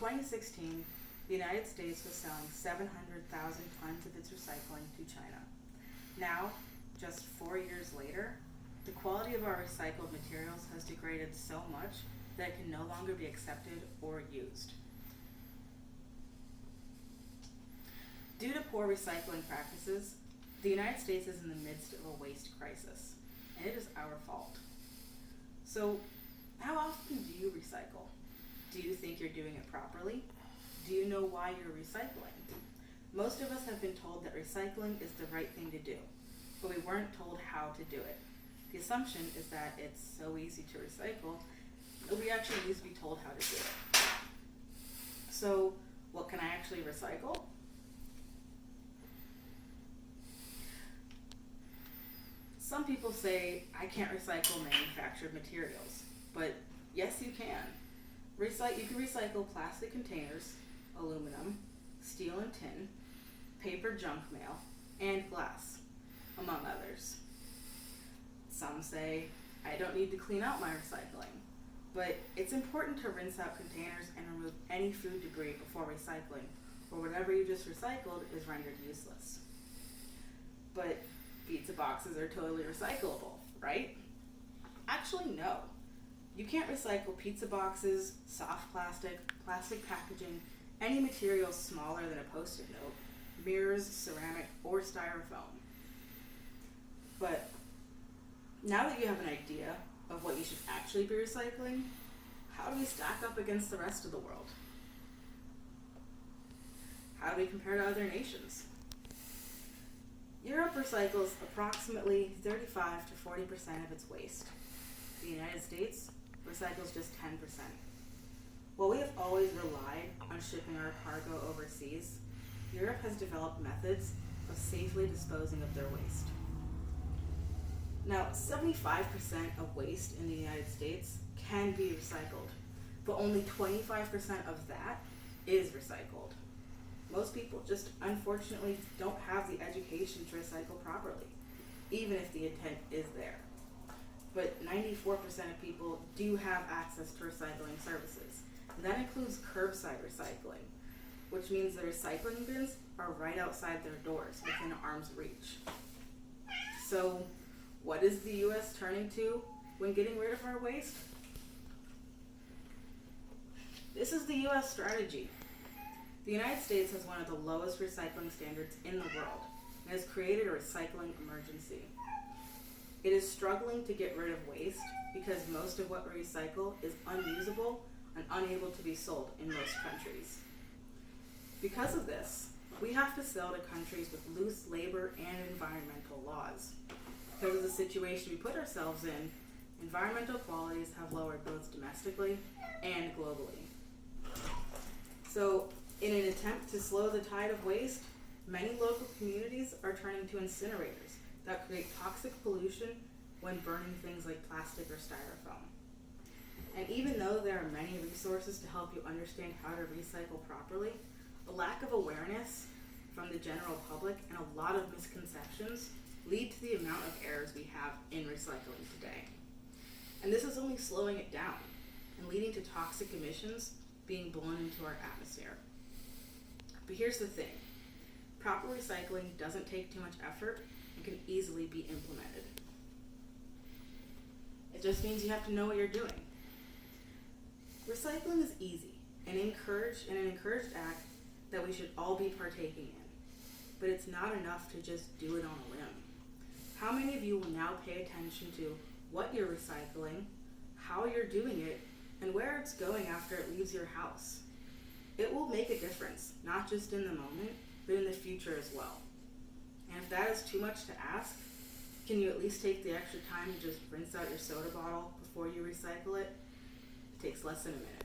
2016, the United States was selling 700,000 tons of its recycling to China. Now, just 4 years later, the quality of our recycled materials has degraded so much that it can no longer be accepted or used. Due to poor recycling practices, the United States is in the midst of a waste crisis, and it is our fault. So, how often do you recycle? Do you think you're doing it properly? Do you know why you're recycling? Most of us have been told that recycling is the right thing to do, but we weren't told how to do it. The assumption is that it's so easy to recycle that we actually need to be told how to do it. So, what can I actually recycle? Some people say, I can't recycle manufactured materials, but yes you can. You can recycle plastic containers, aluminum, steel and tin, paper junk mail, and glass, among others. Some say, I don't need to clean out my recycling, but it's important to rinse out containers and remove any food debris before recycling, or whatever you just recycled is rendered useless. But pizza boxes are totally recyclable, right? Actually, no. You can't recycle pizza boxes, soft plastic, plastic packaging, any material smaller than a Post-it note, mirrors, ceramic, or styrofoam. But now that you have an idea of what you should actually be recycling, how do we stack up against the rest of the world? How do we compare to other nations? Europe recycles approximately 35 to 40% of its waste. The United States recycles just 10%. While we have always relied on shipping our cargo overseas, Europe has developed methods of safely disposing of their waste. Now, 75% of waste in the United States can be recycled, but only 25% of that is recycled. Most people just unfortunately don't have the education to recycle properly, even if the intent is there. But 94% of people do have access to recycling services. And that includes curbside recycling, which means the recycling bins are right outside their doors, within arm's reach. So, what is the U.S. turning to when getting rid of our waste? This is the U.S. strategy. The United States has one of the lowest recycling standards in the world and has created a recycling emergency. It is struggling to get rid of waste because most of what we recycle is unusable and unable to be sold in most countries. Because of this, we have to sell to countries with loose labor and environmental laws. Because of the situation we put ourselves in, environmental qualities have lowered both domestically and globally. So, in an attempt to slow the tide of waste, many local communities are turning to incinerators that create toxic pollution when burning things like plastic or styrofoam. And even though there are many resources to help you understand how to recycle properly, a lack of awareness from the general public and a lot of misconceptions lead to the amount of errors we have in recycling today. And this is only slowing it down and leading to toxic emissions being blown into our atmosphere. But here's the thing. Proper recycling doesn't take too much effort and can easily be implemented. It just means you have to know what you're doing. Recycling is easy and an encouraged act that we should all be partaking in. But it's not enough to just do it on a limb. How many of you will now pay attention to what you're recycling, how you're doing it, and where it's going after it leaves your house? It will make a difference, not just in the moment, but in the future as well. And if that is too much to ask, can you at least take the extra time to just rinse out your soda bottle before you recycle it? It takes less than a minute.